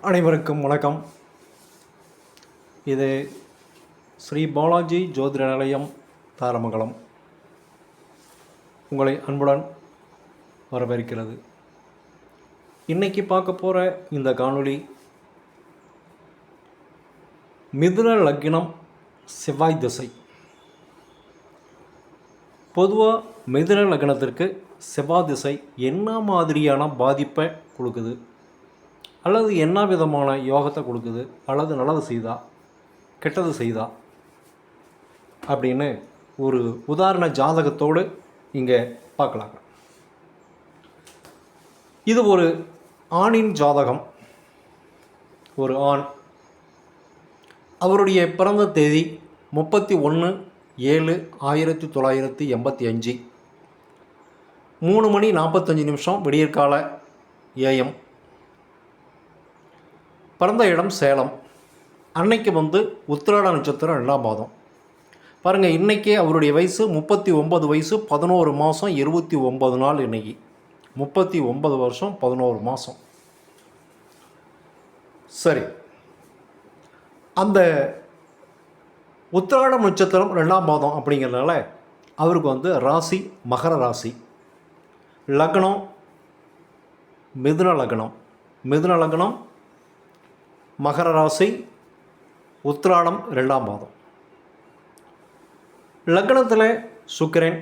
அனைவருக்கும் வணக்கம். இது ஸ்ரீ பாலாஜி ஜோதிட நிலையம் தாரமங்கலம் உங்களை அன்புடன் வரவேற்கிறது. இன்றைக்கி பார்க்க போகிற இந்த காணொளி மிதுன லக்னம் செவ்வாய் திசை. பொதுவாக மிதுன லக்னத்திற்கு செவ்வாய் திசை என்ன மாதிரியான பாதிப்பை கொடுக்குது, அல்லது என்ன விதமான யோகத்தை கொடுக்குது, அல்லது நல்லது செய்தா கெட்டது செய்தா அப்படின்னு ஒரு உதாரண ஜாதகத்தோடு இங்கே பார்க்கலாங்க. இது ஒரு ஆணின் ஜாதகம். ஒரு ஆண், அவருடைய பிறந்த தேதி 31/7/1985 3:45 விடியற்கால AM. பிறந்த இடம் சேலம். அன்னைக்கு உத்திராட நட்சத்திரம் 2ஆம் மாதம். பாருங்கள், இன்றைக்கே அவருடைய வயசு 39 வயசு 11 மாதம் 29 நாள். இன்றைக்கி 39 வருஷம் 11 மாதம். சரி, அந்த உத்திராடம் நட்சத்திரம் 2ஆம் மாதம் அப்படிங்கிறதுனால அவருக்கு ராசி மகர ராசி, லக்னம் மிதுன லக்னம். மிதுன லக்னம் மகர ராசி, உத்திராடம் 2ஆம் மாதம். லக்னத்தில் சுக்கிரன்,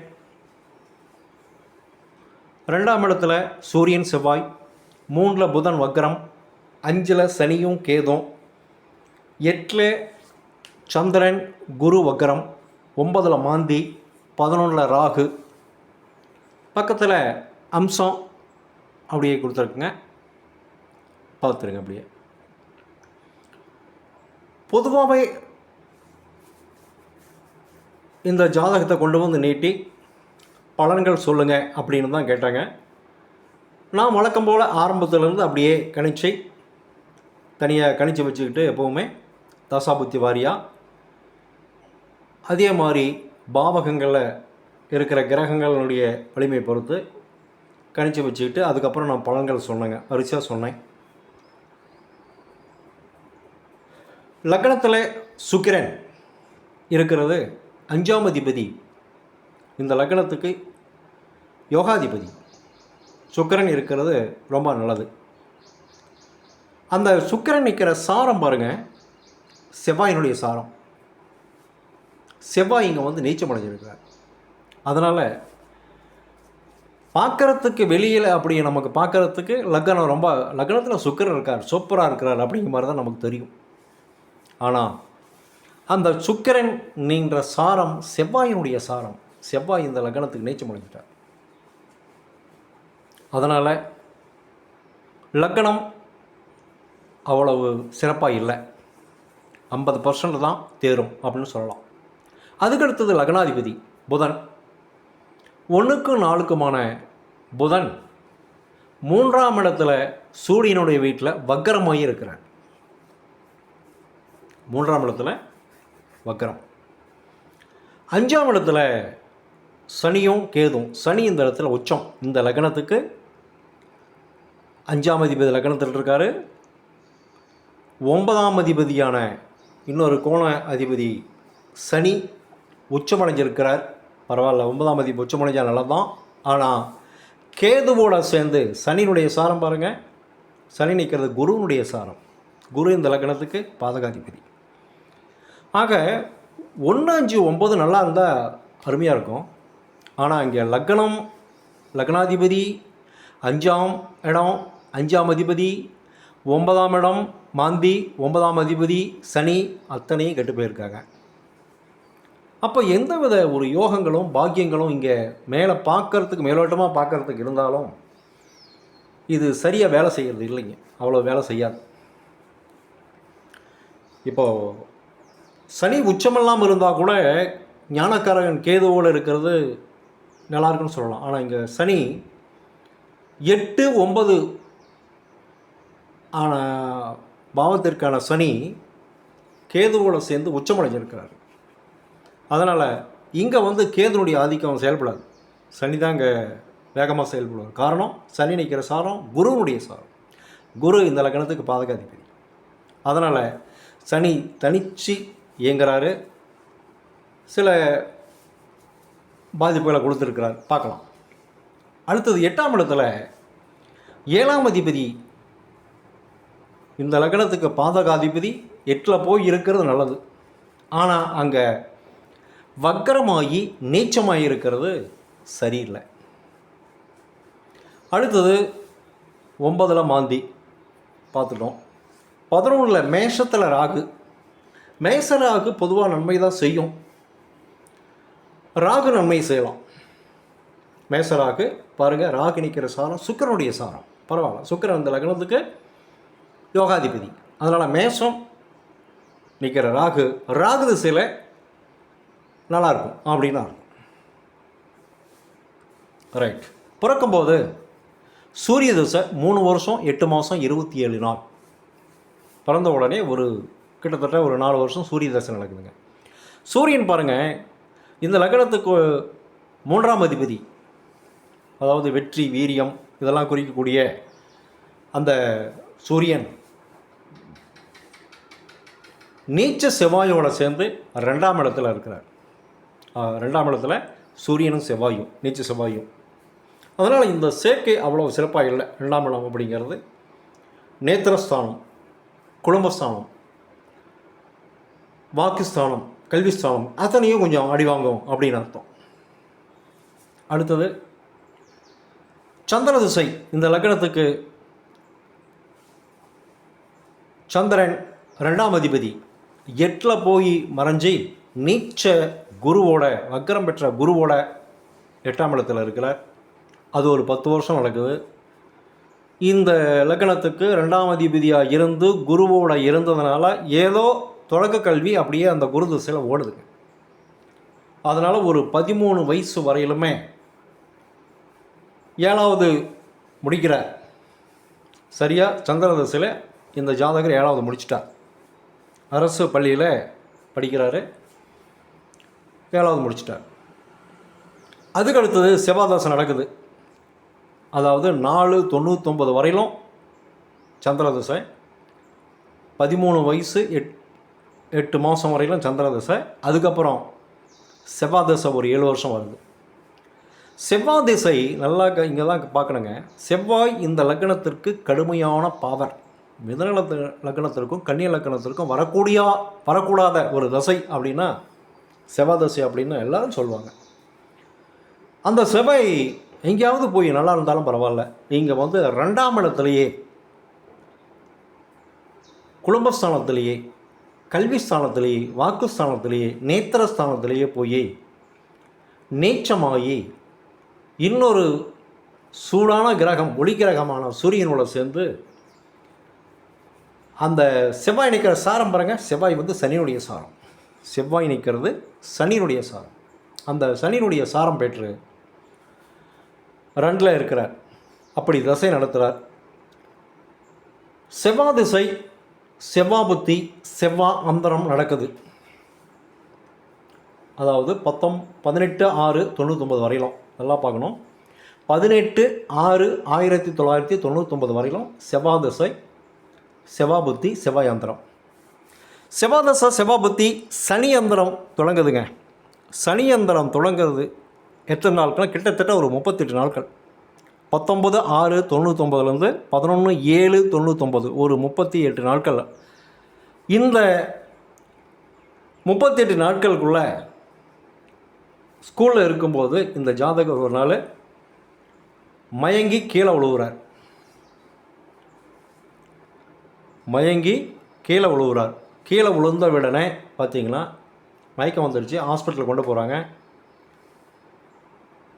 2ஆம் இடத்துல சூரியன் செவ்வாய், 3ல் புதன் வக்ரம், 5ல் சனியும் கேதும், 8ல் சந்திரன் குரு வக்ரம், 9ல் மாந்தி, 11ல் ராகு. பக்கத்தில் அம்சம் அப்படியே கொடுத்துருக்குங்க, பார்த்துருங்க. அப்படியே பொதுவாகவே இந்த ஜாதகத்தை கொண்டு நீட்டி பலன்கள் சொல்லுங்கள் அப்படின்னு தான் கேட்டாங்க. நான் வழக்கம் போல் ஆரம்பத்திலேருந்து அப்படியே தனியாக கணிச்சு வச்சுக்கிட்டு எப்போவுமே தசாபுத்தி வாரியாக, அதே மாதிரி பாவகங்களில் இருக்கிற கிரகங்களுடைய வலிமை பொறுத்து கணிச்சு வச்சுக்கிட்டு அதுக்கப்புறம் நான் பலன்கள் சொன்னேங்க, வரிசையாக சொன்னேன். லக்னத்தில் சுக்கிரன் இருக்கிறது 5ஆம் அதிபதி. இந்த லக்னத்துக்கு யோகாதிபதி சுக்கிரன் இருக்கிறது ரொம்ப நல்லது. அந்த சுக்கிரன் நிற்கிற சாரம் பாருங்கள், செவ்வாயினுடைய சாரம். செவ்வாய் இங்கே நீச்சம் அடைஞ்சிருக்கிறார். அதனால் பார்க்குறதுக்கு வெளியில் அப்படி நமக்கு பார்க்குறதுக்கு லக்னம் ரொம்ப, லக்னத்தில் சுக்கிரன் இருக்கார், சூப்பராக இருக்கிறார் அப்படிங்கிற மாதிரி தான் நமக்கு தெரியும். ஆனால் அந்த சுக்கிரன் நீன்ற சாரம் செவ்வாயினுடைய சாரம். செவ்வாய் இந்த லக்னத்துக்கு நீச்சம் அடைஞ்சிட்டார். அதனால் லக்னம் அவ்வளவு சிறப்பாக இல்லை, 50% தான் தேரும் அப்படின்னு சொல்லலாம். அதுக்கடுத்தது லக்னாதிபதி புதன். 1க்கும் 4க்குமான புதன் 3ஆம் இடத்துல சூரியனுடைய வீட்டில் வக்கரமாகி இருக்கிறார். 3ஆம் இடத்துல வக்கரம். 5ஆம் இடத்துல சனியும் கேதும். சனி இந்த இடத்துல உச்சம். இந்த லக்னத்துக்கு 5ஆம் அதிபதி லக்னத்தில் இருக்கார். 9ஆம் அதிபதியான இன்னொரு கோண அதிபதி சனி உச்சமடைஞ்சிருக்கிறார். பரவாயில்ல, 9ஆம் அதிபதி உச்சமடைஞ்சால் நல்லதான். ஆனால் கேதுவோடு சேர்ந்து சனியினுடைய சாரம் பாருங்கள், சனி நிற்கிறது குருவினுடைய சாரம். குரு இந்த லக்னத்துக்கு பாதகாதிபதி. ஆக 1, 5, 9 நல்லா இருந்தால் அருமையாக இருக்கும். ஆனால் இங்கே லக்னாதிபதி 5ஆம் இடம், 5ஆம் அதிபதி, 9ஆம் இடம் மாந்தி, 9ஆம் அதிபதி சனி, அத்தனையும் கெட்டு போயிருக்காங்க. அப்போ எந்தவித ஒரு யோகங்களும் பாக்கியங்களும் இங்கே மேலே பார்க்குறதுக்கு, மேலோட்டமாக பார்க்குறதுக்கு இருந்தாலும் இது சரியாக வேலை செய்கிறது இல்லைங்க, அவ்வளோ வேலை செய்யாது. இப்போது சனி உச்சமெல்லாம் இருந்தால் கூட ஞானக்காரகன் கேதுவோடு இருக்கிறது நல்லாயிருக்குன்னு சொல்லலாம். ஆனால் இங்கே சனி 8, 9 ஆன பாவத்திற்கான சனி கேதுவோடு சேர்ந்து உச்சமடைஞ்சிருக்கிறார். அதனால் இங்கே கேதுனுடைய ஆதிக்கம் செயல்படாது, சனி தான் இங்கே வேகமாக செயல்படுவார். காரணம், சனி நிற்கிற சாரம் குருவுடைய சாரம். குரு இந்த லக்னத்துக்கு பாதகாதிபதி. அதனால் சனி தனித்து இயங்குறாரு. சில பாதிப்புகளை கொடுத்துருக்கிறார், பார்க்கலாம். அடுத்தது 8ஆம் இடத்துல 7ஆம் அதிபதி, இந்த லக்னத்துக்கு பாதகாதிபதி 8ல் போய் இருக்கிறது நல்லது. ஆனால் அங்கே வக்கரமாகி நீச்சமாகி இருக்கிறது சரியில்லை. அடுத்தது 9ல் மாந்தி பார்த்துட்டோம். 11ல் மேஷத்தில் ராகு. மேஷ ராகு பொதுவாக நன்மை தான் செய்யும். ராகு நன்மை செய்யலாம். மேசராகு பாருங்கள், ராகு நிற்கிற சாரம் சுக்கிரனுடைய சாரம், பரவாயில்ல. சுக்கிரன் அந்த லக்னத்துக்கு யோகாதிபதி. அதனால் மேஷம் நிற்கிற ராகு, ராகு திசையில் நல்லாயிருக்கும் அப்படின்னா இருக்கும். ரைட். பிறக்கும்போது சூரிய திசை 3 வருஷம் 8 மாதம் 27 நாள். பிறந்த உடனே கிட்டத்தட்ட ஒரு 4 வருஷம் சூரிய தசை நடக்குதுங்க. சூரியன் பாருங்கள், இந்த லக்னத்துக்கு 3ஆம் அதிபதி, அதாவது வெற்றி, வீரியம் இதெல்லாம் குறிக்கக்கூடிய அந்த சூரியன் நீச்ச செவ்வாயோட சேர்ந்து 2ஆம் இடத்துல இருக்கிறார். 2ஆம் இடத்துல சூரியனும் செவ்வாயும், நீச்ச செவ்வாயும். அதனால் இந்த சேர்க்கை அவ்வளோ சிறப்பாக இல்லை. 2ஆம் இடம் அப்படிங்கிறது நேத்திரஸ்தானம், குடும்பஸ்தானம், வாக்குஸ்தானம், கல்விஸ்தானம், அத்தனையும் கொஞ்சம் அடி வாங்கும் அப்படின்னு அர்த்தம். அடுத்தது சந்திர திசை. இந்த லக்னத்துக்கு சந்திரன் 2ஆம் அதிபதி 8ல் போய் மறைஞ்சி நீச்ச குருவோட, வக்கரம் பெற்ற குருவோட 8ஆம் இடத்துல இருக்கிறார். அது ஒரு 10 வருஷம் நடக்குது. இந்த லக்னத்துக்கு 2ஆம் அதிபதியாக இருந்து குருவோட இருந்ததுனால ஏதோ தொடக்க கல்வி அப்படியே அந்த குரு திசையில் ஓடுதுங்க. அதனால் ஒரு 13 வயசு வரையிலுமே 7வது முடிக்கிறார். சரியாக சந்திர திசையில் இந்த ஜாதகர் 7வது முடிச்சிட்டார். அரசு பள்ளியில் படிக்கிறாரு, 7வது முடிச்சிட்டார். அதுக்கு அடுத்தது செவ்வாதசை நடக்குது. அதாவது 499 வரையிலும் சந்திர திசை, 13 வயசு 8 மாதம் வரையிலும் சந்திர திசை. அதுக்கப்புறம் செவ்வாய் திசை ஒரு 7 வருஷம் வருது. செவ்வாய் திசை நல்லா இங்கே தான் பார்க்கணுங்க. செவ்வாய் இந்த லக்னத்திற்கு கடுமையான பவர். மிதுன லக்னத்திற்கும் கன்னிய லக்னத்திற்கும் வரக்கூடாத ஒரு தசை அப்படின்னா செவ்வாய் தசை அப்படின்னு எல்லாரும் சொல்லுவாங்க. அந்த செவ்வாய் எங்கேயாவது போய் நல்லா இருந்தாலும் பரவாயில்ல, இங்கே 2ஆம் இடத்துலையே, குடும்பஸ்தானத்திலேயே, கல்விஸ்தானத்திலேயே, வாக்குஸ்தானத்திலேயே, நேத்திரஸ்தானத்திலேயே போய் நீச்சமாகி இன்னொரு சூடான கிரகம், ஒளி கிரகமான சூரியனோட சேர்ந்து அந்த செவ்வாய் நிற்கிற சாரம் பாருங்கள். செவ்வாய் சனியினுடைய சாரம். செவ்வாய் நிற்கிறது சனியினுடைய சாரம். அந்த சனியினுடைய சாரம் பெற்று 2ல் இருக்கிறார். அப்படி தசை நடத்துகிறார். செவ்வாய் திசை, செவ்வாய் புத்தி, செவ்வாய் அந்தரம் நடக்குது. அதாவது 18/6/99 வரையிலும் நல்லா பார்க்கணும். 18/6/1999 வரையிலும் செவ்வாய் திசை, செவ்வாய் புத்தி, செவ்வாய் அந்தரம். செவ்வாய் தசை, செவ்வாய் புத்தி, சனி அந்தரம் தொடங்குதுங்க. சனி அந்தரம் தொடங்குறது எத்தனை நாட்கள்? கிட்டத்தட்ட ஒரு 38 நாட்கள். 19/6/99 11/7/99 ஒரு 38 நாட்கள். இந்த 38 நாட்களுக்குள்ளே ஸ்கூலில் இருக்கும்போது இந்த ஜாதகர் ஒரு நாள் மயங்கி கீழே விழுவுறார். கீழே விழுந்த உடனே பார்த்தீங்கன்னா மயக்கம் வந்துடுச்சு. ஹாஸ்பிட்டலில் கொண்டு போகிறாங்க.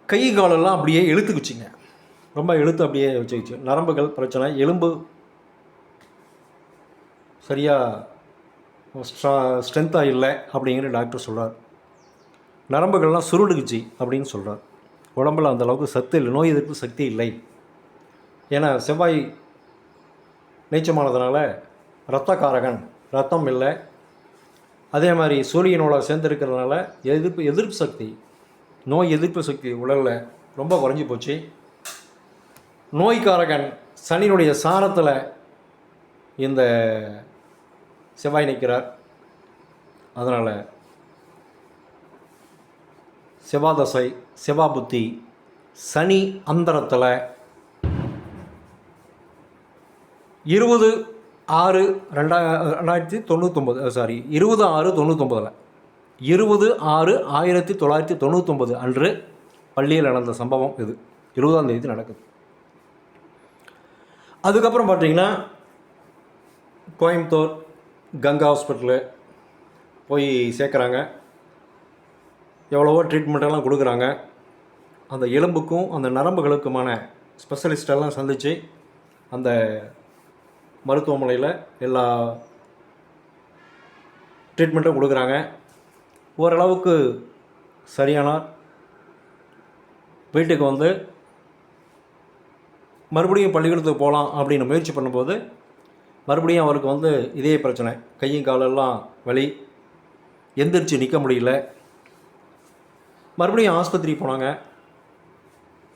கை காலெல்லாம் அப்படியே இழுத்துக்குச்சிங்க. ரொம்ப இழுத்து அப்படியே வச்சுக்கிச்சு. நரம்புகள் பிரச்சனை, எலும்பு சரியாக ஸ்ட்ரென்த்தாக இல்லை அப்படிங்கிற டாக்டர் சொல்கிறார். நரம்புகள்லாம் சுருடுக்குச்சு அப்படின்னு சொல்கிறார். உடம்பில் அந்தளவுக்கு சத்து இல்லை, நோய் எதிர்ப்பு சக்தி இல்லை. ஏன்னா செவ்வாய் நீச்சமானதுனால இரத்தக்காரகன், ரத்தம் இல்லை. அதே மாதிரி சூரியனோட சேர்ந்துருக்கிறதுனால எதிர்ப்பு சக்தி, நோய் எதிர்ப்பு சக்தி உடலில் ரொம்ப குறைஞ்சி போச்சு. நோய்க்காரகன் சனியினுடைய சாரத்தில் இந்த செவ்வாய் நிற்கிறார். அதனால் செவ்வாய் தசை, செவ்வாய் புத்தி, சனி அந்தரத்தில் 20/6/1999 சாரி 20/6/99 20/6/1999 அன்று பள்ளியில் நடந்த சம்பவம் இது. 20ஆம் தேதி நடக்குது. அதுக்கப்புறம் பார்த்தீங்கன்னா கோயம்புத்தூர் கங்கா ஹாஸ்பிட்டலு போய் சேர்க்குறாங்க. எவ்வளவோ ட்ரீட்மெண்ட்டெல்லாம் கொடுக்குறாங்க. அந்த எலும்புக்கும் அந்த நரம்புகளுக்குமான ஸ்பெஷலிஸ்டெல்லாம் சந்தித்து அந்த மருத்துவமனையில் எல்லா ட்ரீட்மெண்ட்டும் கொடுக்குறாங்க. ஓரளவுக்கு சரியானார். வீட்டுக்கு வந்து மறுபடியும் பள்ளிக்கூடத்துக்கு போகலாம் அப்படின்னு முயற்சி பண்ணும்போது மறுபடியும் அவருக்கு வந்து இதே பிரச்சனை. கையும் காலெல்லாம் வலி, எந்திரிச்சு நிற்க முடியல. மறுபடியும் ஆஸ்பத்திரி போனாங்க.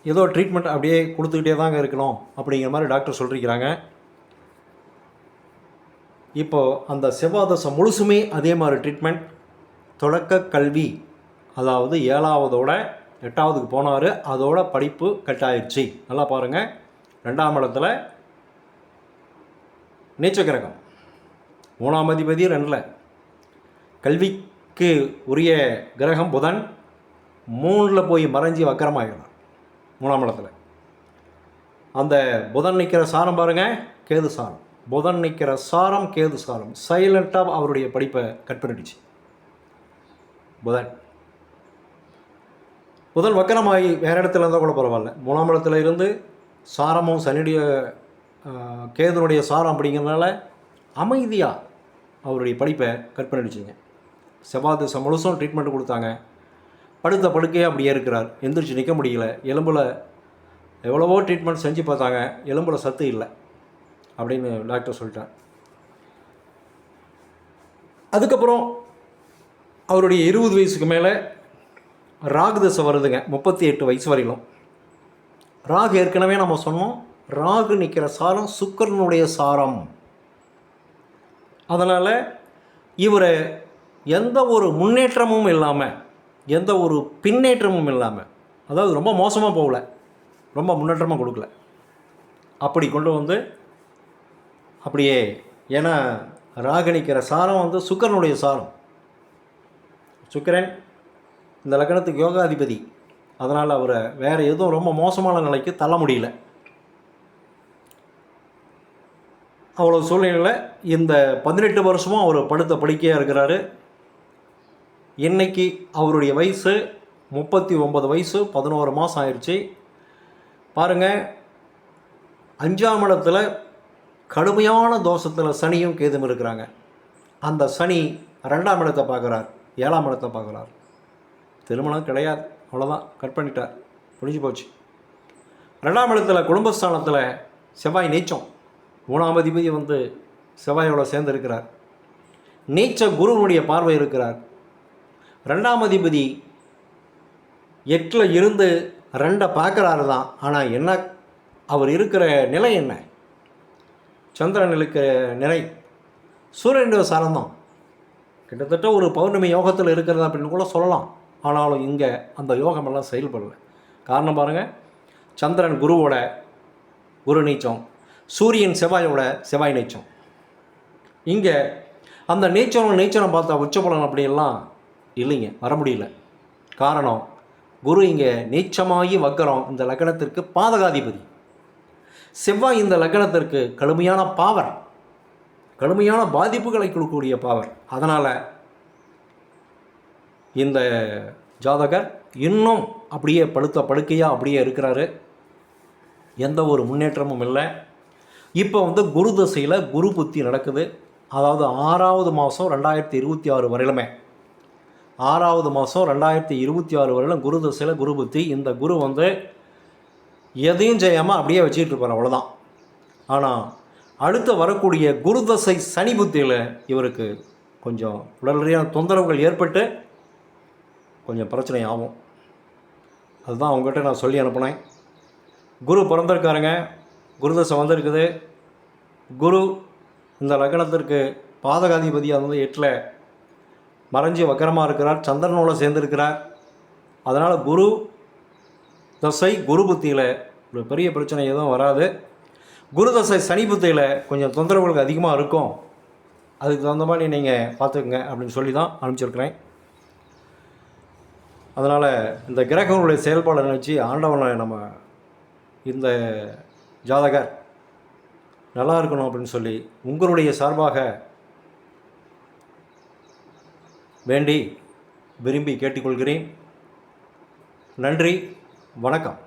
ஏதோ ட்ரீட்மெண்ட் அப்படியே கொடுத்துக்கிட்டே தாங்க இருக்கணும் அப்படிங்கிற மாதிரி டாக்டர் சொல்லியிருக்கிறாங்க. இப்போது அந்த செவ்வாய் தசை முழுசுமே அதே மாதிரி ட்ரீட்மெண்ட். தொடக்க கல்வி, அதாவது 7ஆவதோட 8ஆவதுக்கு போனார். அதோட படிப்பு கட் ஆயிடுச்சு. நல்லா பாருங்கள். 2ஆம் இடத்துல நீச்ச கிரகம், 3ஆம் அதிபதி 2ல், கல்விக்கு உரிய கிரகம் புதன் 3ல் போய் மறைஞ்சி வக்கரமாகிறார் 3ஆம் இடத்துல. அந்த புதன் நிற்கிற சாரம் பாருங்கள், கேது சாரம். புதன் நிற்கிற சாரம் கேது சாரம் சைலண்ட்டாக அவருடைய படிப்பை கட் பண்ணிடுச்சு. புதன் வக்கரமாகி வேறு இடத்துல இருந்தால் கூட பரவாயில்ல. 3ஆம் இடத்துல இருந்து சாரமும் சனியுடைய கேதுனுடைய சாரம் அப்படிங்கிறதுனால அமைதியாக அவருடைய படிப்பை கட் பண்ணிடுச்சிங்க. செவ்வாய் தசை முழுசும் ட்ரீட்மெண்ட் கொடுத்தாங்க. படுத்த படுக்கையே அப்படியே இருக்கிறார். எந்திரிச்சு நிற்க முடியல. எலும்பில் எவ்வளவோ ட்ரீட்மெண்ட் செஞ்சு பார்த்தாங்க. எலும்பில் சத்து இல்லை அப்படின்னு டாக்டர் சொல்லிட்டார். அதுக்கப்புறம் அவருடைய 20 வயசுக்கு மேலே ராகு தசை வருதுங்க. 38 வயசு வரையிலும். ராகு ஏற்கனவே நம்ம சொன்னோம், ராகு நிற்கிற சாரம் சுக்கிரனுடைய சாரம். அதனால் இவர் எந்த ஒரு முன்னேற்றமும் இல்லாமல், எந்த ஒரு பின்னேற்றமும் இல்லாமல், அதாவது ரொம்ப மோசமாக போகல, ரொம்ப முன்னேற்றமாக கொடுக்கல, அப்படி கொண்டு வந்து அப்படியே. ஏன்னா ராகு நிற்கிற சாரம் வந்து சுக்கிரனுடைய சாரம். சுக்கிரன் இந்த லக்னத்துக்கு யோகாதிபதி. அதனால் அவரை வேறு எதுவும் ரொம்ப மோசமான நிலைக்கு தள்ள முடியல. அவ்வளோ சூழ்நிலையில் இந்த 18 வருஷமும் அவர் படுத்த படுக்கையாக இருக்கிறாரு. இன்றைக்கி அவருடைய வயசு 39 வயசு, 11 மாதம் ஆயிடுச்சு. பாருங்கள், 5ஆம் இடத்துல கடுமையான தோஷத்தில் சனியும் கேதும் இருக்கிறாங்க. அந்த சனி 2ஆம் இடத்தை பார்க்குறார், 7ஆம் இடத்தை பார்க்குறார். திருமணம் கிடையாது, அவ்வளோதான், கட் பண்ணிட்டார், முடிஞ்சு போச்சு. 2ஆம் இடத்துல குடும்பஸ்தானத்தில் செவ்வாய் நீச்சம். 3ஆம் அதிபதி வந்து செவ்வாயோட சேர்ந்து இருக்கிறார். நீச்ச குருவனுடைய பார்வை இருக்கிறார். 2ஆம் அதிபதி 8ல் இருந்து 2 பார்க்குறாரு தான். ஆனால் என்ன அவர் இருக்கிற நிலை என்ன? சந்திரன் இருக்கிற நிலை சூரியனுடைய சாரம்தான். கிட்டத்தட்ட ஒரு பௌர்ணமி யோகத்தில் இருக்கிறது அப்படின்னு கூட சொல்லலாம். ஆனாலும் இங்கே அந்த யோகமெல்லாம் செயல்படலை. காரணம் பாருங்கள், சந்திரன் குருவோட குரு நீச்சம், சூரியன் செவ்வாயோட செவ்வாய் நீச்சம். இங்கே அந்த நீச்சனம் பார்த்தா உச்சபலன் அப்படியெல்லாம் இல்லைங்க, வர முடியல. காரணம், குரு இங்கே நீச்சமாகி வக்கரம். இந்த லக்னத்திற்கு பாதகாதிபதி. செவ்வாய் இந்த லக்னத்திற்கு கடுமையான பாவர், கடுமையான பாதிப்புகளை கொடுக்கக்கூடிய பாவர். அதனால் இந்த ஜாதகர் இன்னும் அப்படியே படுத்த படுக்கையாக அப்படியே இருக்கிறாரு. எந்த ஒரு முன்னேற்றமும் இல்லை. இப்போ வந்து குரு தசையில் குரு புத்தி நடக்குது. அதாவது 6ஆவது மாதம் 2026 வரையிலுமே, 6ஆவது மாதம் 2026 வரையிலும் குரு தசையில் குரு புத்தி. இந்த குரு வந்து எதையும் செய்யாமல் அப்படியே வச்சுக்கிட்டு இருப்பார், அவ்வளோதான். ஆனால் அடுத்து வரக்கூடிய குரு தசை சனி புத்தியில் இவருக்கு கொஞ்சம் உடல் ரீதியான தொந்தரவுகள் ஏற்பட்டு கொஞ்சம் பிரச்சனை ஆகும். அதுதான் அவங்ககிட்ட நான் சொல்லி அனுப்புனேன். குரு பிறந்திருக்காருங்க, குரு தசை வந்திருக்குது. குரு இந்த லக்னத்திற்கு பாதகாதிபதி அது வந்து 8ல் மறைஞ்சி வக்கரமாக இருக்கிறார், சந்திரனோட சேர்ந்துருக்கிறார். அதனால் குரு தசை குரு புத்தியில் ஒரு பெரிய பிரச்சனை எதுவும் வராது. குரு தசை சனி புத்தியில் கொஞ்சம் தொந்தரவுகளுக்கு அதிகமாக இருக்கும். அதுக்கு தகுந்த மாதிரி நீங்கள் பார்த்துக்குங்க அப்படின்னு சொல்லி தான் அனுப்பிச்சிருக்கிறேன். அதனால் இந்த கிரகங்களுடைய செயல்பாடை நினச்சி ஆண்டவனை நம்ம இந்த ஜாதகர் நல்லா இருக்கணும் அப்படின்னு சொல்லி உங்களுடைய சார்பாக வேண்டி விரும்பி கேட்டுக்கொள்கிறேன். நன்றி, வணக்கம்.